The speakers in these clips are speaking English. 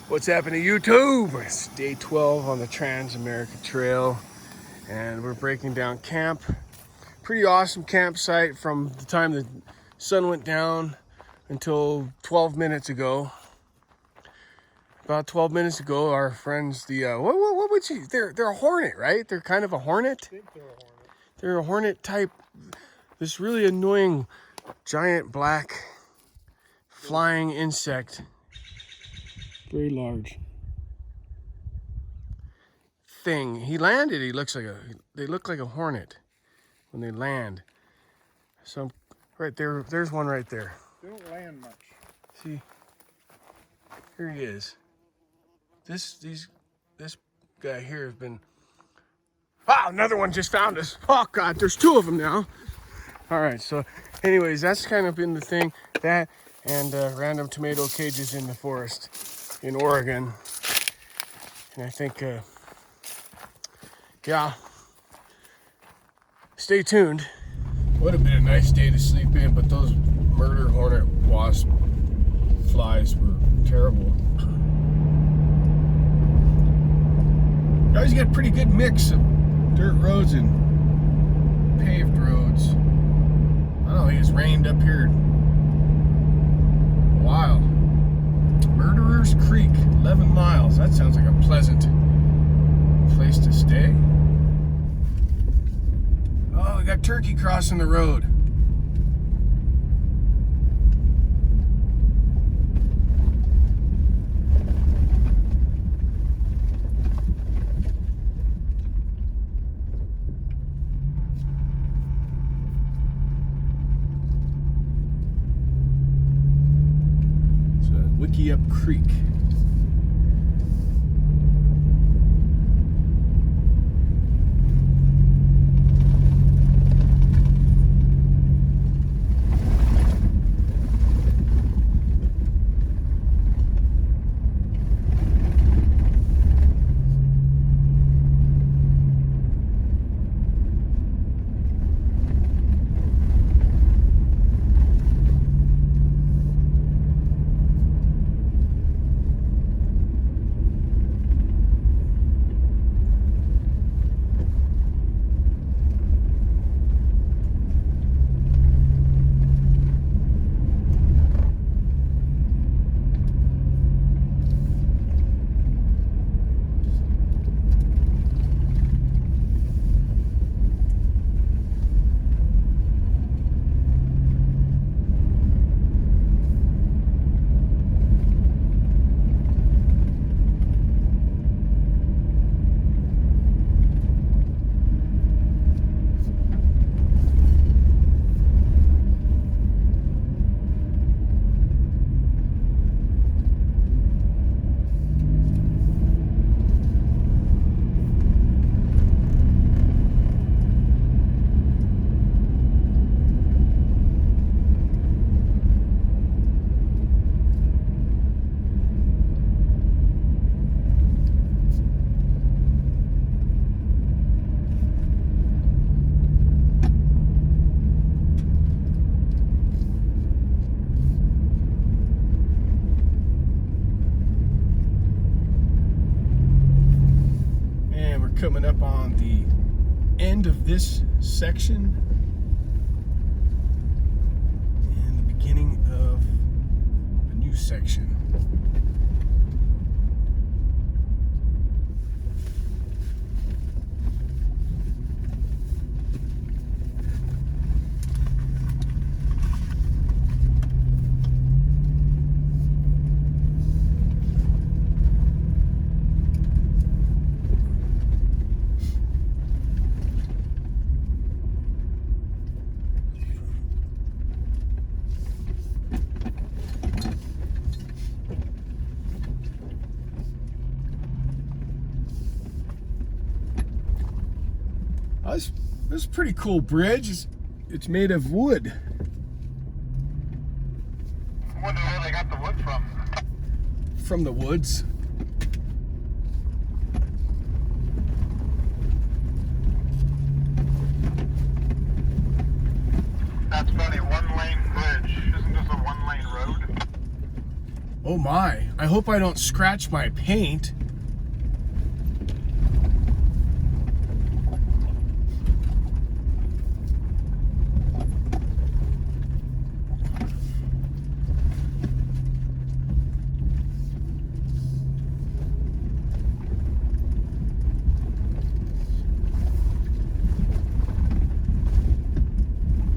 What's happening, YouTube? It's day 12 on the TransAmerica Trail, and we're breaking down camp. Pretty awesome campsite from the time the sun went down until 12 minutes ago. About 12 minutes ago, our friends, what would you? They're a hornet, right? They're kind of a hornet. I think they're a hornet. They're a hornet type. This really annoying, giant black flying insect. Very large thing. He landed. They look like a hornet when they land. So right there, there's one right there. They don't land much. See, here he is. This guy here has been. Wow, another one just found us. Oh God, there's two of them now. All right, so anyways, that's kind of been the thing. That and random tomato cages in the forest in Oregon. And I think, yeah, stay tuned. Would have been a nice day to sleep in, but those murder hornet wasp flies were terrible. You always get a pretty good mix of dirt roads and paved roads. I don't think it's rained up here in a while. Murderer's Creek, 11 miles. That sounds like a pleasant place to stay. Oh, we got turkey crossing the road. Up Creek. Coming up on the end of this section and the beginning of a new section. This is a pretty cool bridge. It's made of wood. I wonder where they got the wood from. From the woods. That's funny, one-lane bridge. Isn't this a one-lane road? Oh my, I hope I don't scratch my paint.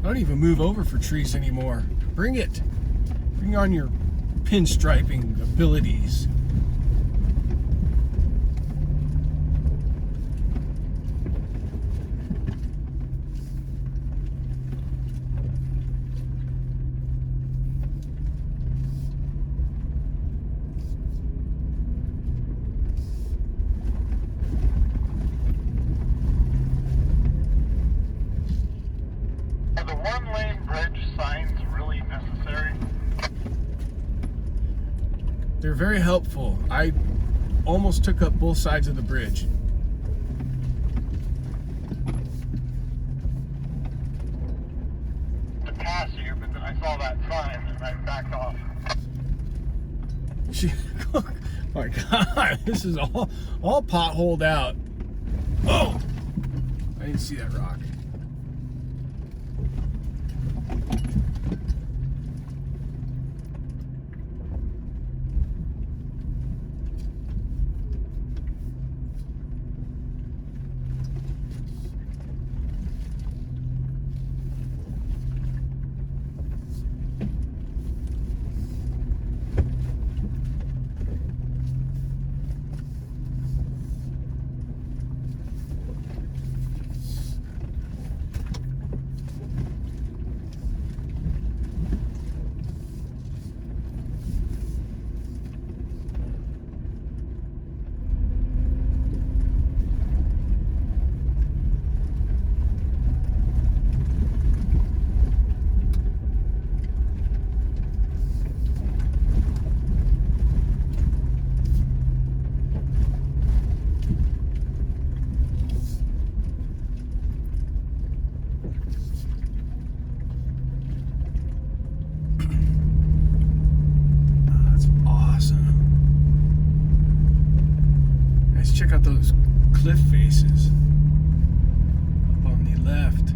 Don't even move over for trees anymore. Bring it. Bring on your pinstriping abilities. Are the one-lane bridge signs really necessary? They're very helpful. I almost took up both sides of the bridge. To pass you, but then I saw that sign and I backed off. Oh my God, this is all potholed out. Oh, I didn't see that rock. Check out those cliff faces up on the left.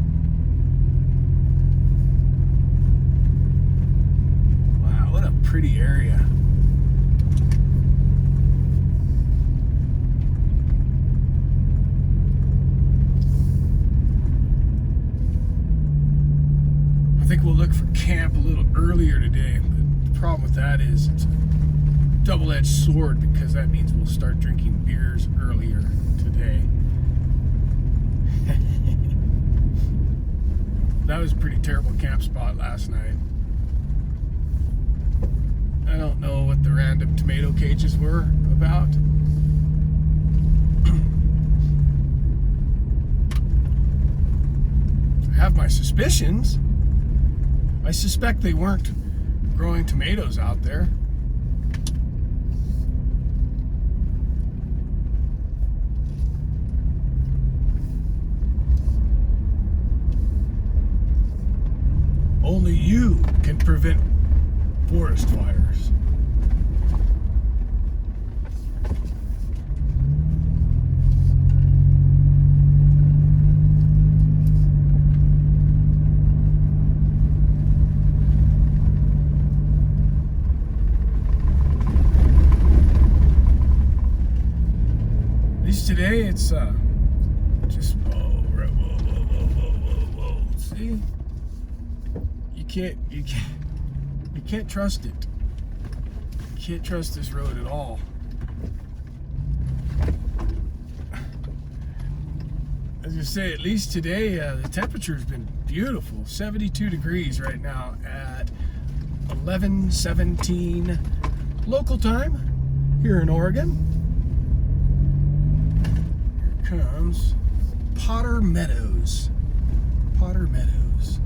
Wow, what a pretty area. I think we'll look for camp a little earlier today, but the problem with that is it's a double-edged sword, because that means we'll start drinking beers earlier today. That was a pretty terrible camp spot last night. I don't know what the random tomato cages were about. I have my suspicions. I suspect they weren't growing tomatoes out there. Only you can prevent forest fires. At least today it's just whoa. See? You can't trust it. You can't trust this road at all. As I say, at least today the temperature's been beautiful. 72 degrees right now at 11:17 local time here in Oregon. Here comes Potter Meadows. Potter Meadows.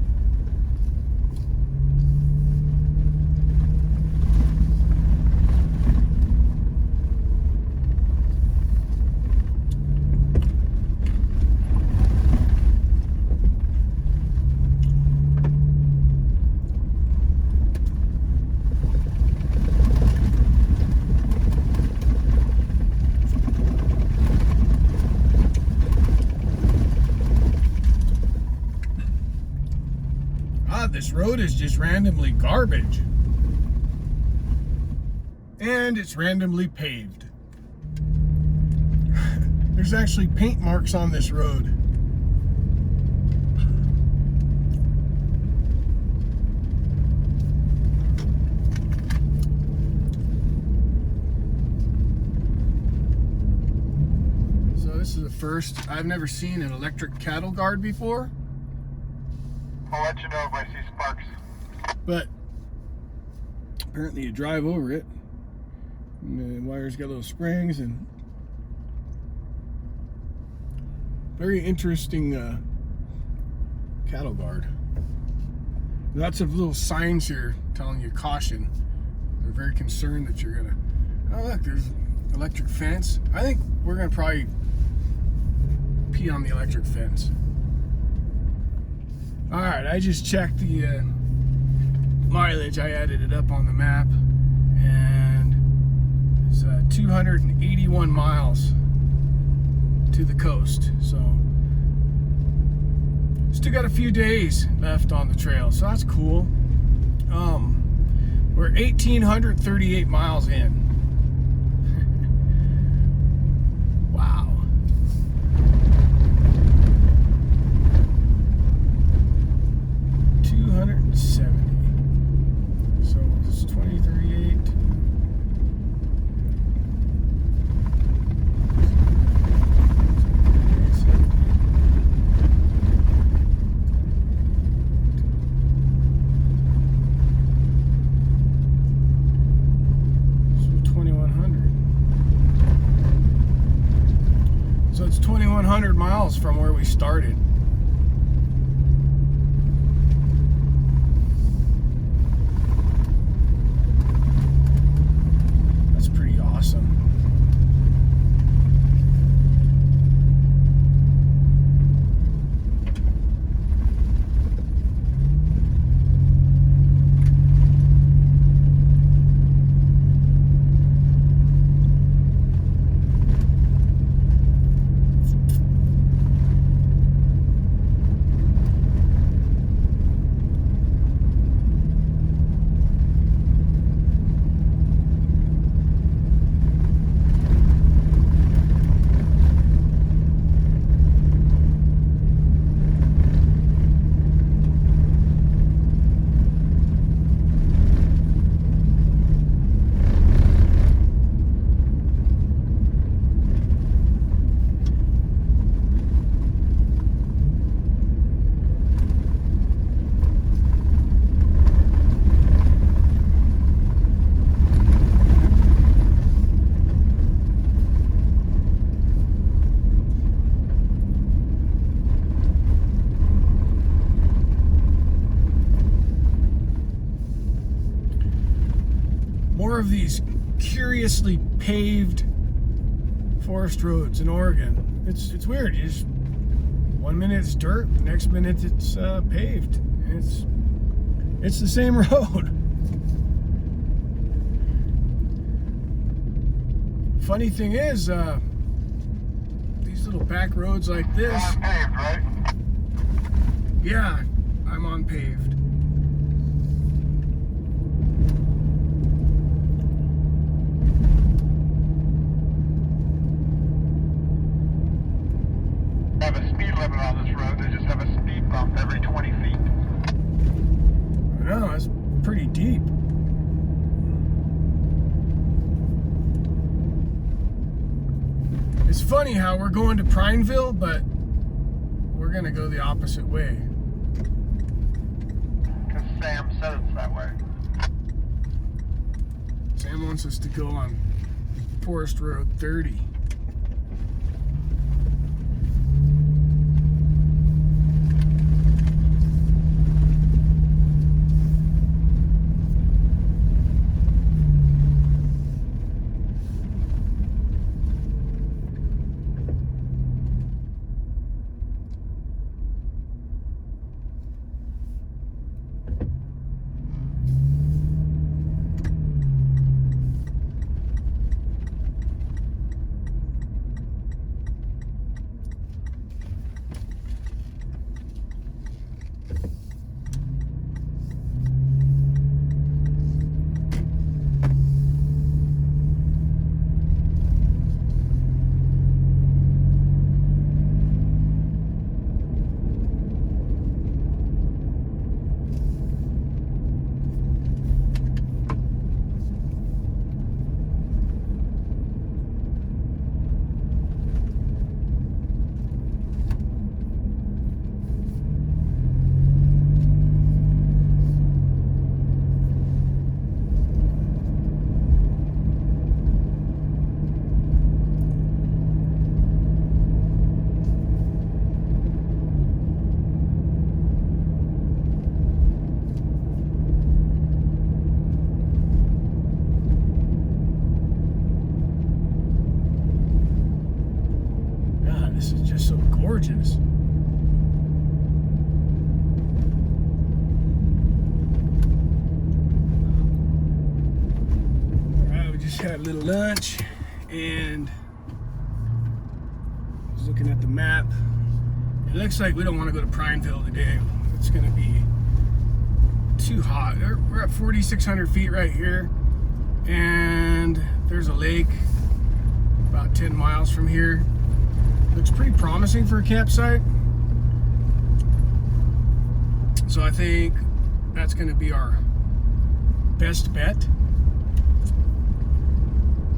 this road is just randomly garbage. And it's randomly paved. There's actually paint marks on this road. So this is the first. I've never seen an electric cattle guard before. I'll let you know if I see sparks. But apparently you drive over it. And the wire's got little springs and very interesting cattle guard. Lots of little signs here telling you caution. They're very concerned that you're gonna. Oh look, there's electric fence. I think we're gonna probably pee on the electric fence. All right, I just checked the mileage. I added it up on the map, and it's 281 miles to the coast. So still got a few days left on the trail, so that's cool. We're 1,838 miles in. Wow. So it's 2038. So 2100. So it's 2,100 miles from where we started. Of these curiously paved forest roads in Oregon. It's weird. You just, 1 minute it's dirt, the next minute it's paved. And it's the same road. Funny thing is, these little back roads like this. You're on paved, right? Yeah, I'm on paved. Have a speed limit on this road. They just have a speed bump every 20 feet. I know, it's pretty deep. It's funny how we're going to Prineville, but we're gonna go the opposite way. Because Sam said it's that way. Sam wants us to go on Forest Road 30. gorgeous. Alright, we just had a little lunch and I was looking at the map. It looks like we don't want to go to Prineville today. It's going to be too hot. We're at 4,600 feet right here, and there's a lake about 10 miles from here. Looks pretty promising for a campsite. So I think that's going to be our best bet.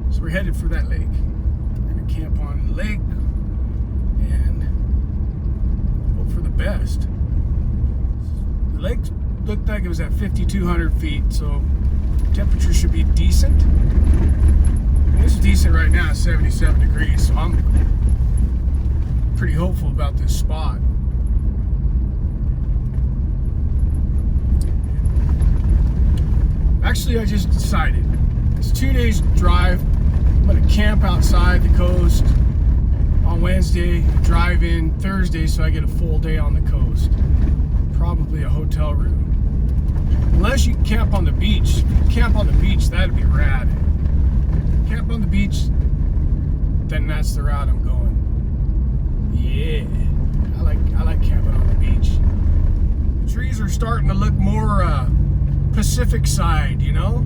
So we're headed for that lake. We're going to camp on the lake and hope for the best. The lake looked like it was at 5,200 feet, so temperature should be decent. It's decent right now, 77 degrees, so I'm pretty hopeful about this spot. Actually, I just decided. It's 2 days drive. I'm gonna camp outside the coast on Wednesday, drive in Thursday so I get a full day on the coast. Probably a hotel room. Unless you camp on the beach. Camp on the beach, that'd be rad. Camp on the beach, then that's the route I'm going. Yeah, I like camping on the beach. The trees are starting to look more Pacific side, you know?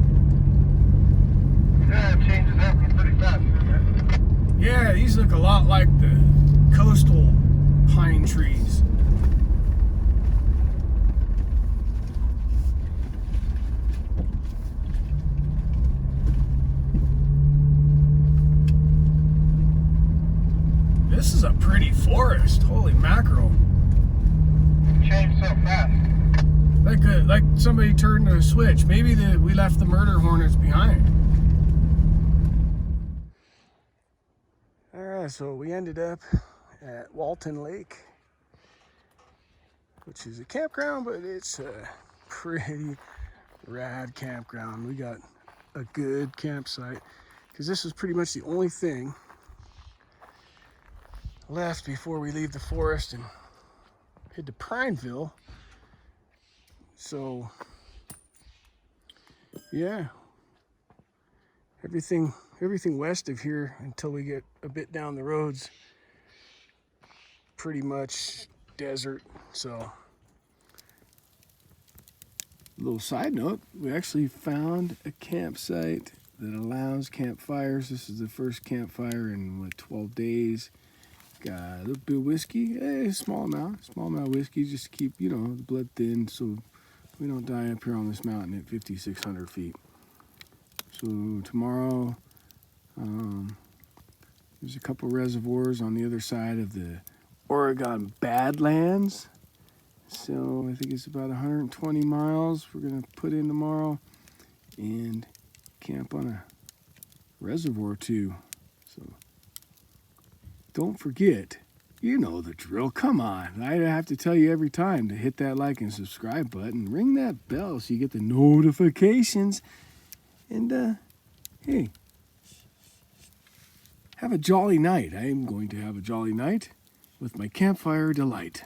Yeah, it changes up pretty fast, doesn't it? Yeah, these look a lot like the coastal pine trees. This is a pretty forest. Holy mackerel. It changed so fast. Like somebody turned a switch. Maybe we left the murder hornets behind. Alright, so we ended up at Walton Lake, which is a campground, but it's a pretty rad campground. We got a good campsite because this is pretty much the only thing left before we leave the forest and head to Prineville. So yeah, everything west of here until we get a bit down the roads pretty much desert. So little side note, we actually found a campsite that allows campfires. This is the first campfire in 12 days. Got a little bit of whiskey, small amount of whiskey, just to keep, the blood thin so we don't die up here on this mountain at 5,600 feet. So tomorrow, there's a couple reservoirs on the other side of the Oregon Badlands. So I think it's about 120 miles we're gonna put in tomorrow and camp on a reservoir or two. So don't forget, you know the drill. Come on, I have to tell you every time to hit that like and subscribe button. Ring that bell so you get the notifications. And hey, have a jolly night. I am going to have a jolly night with my campfire delight.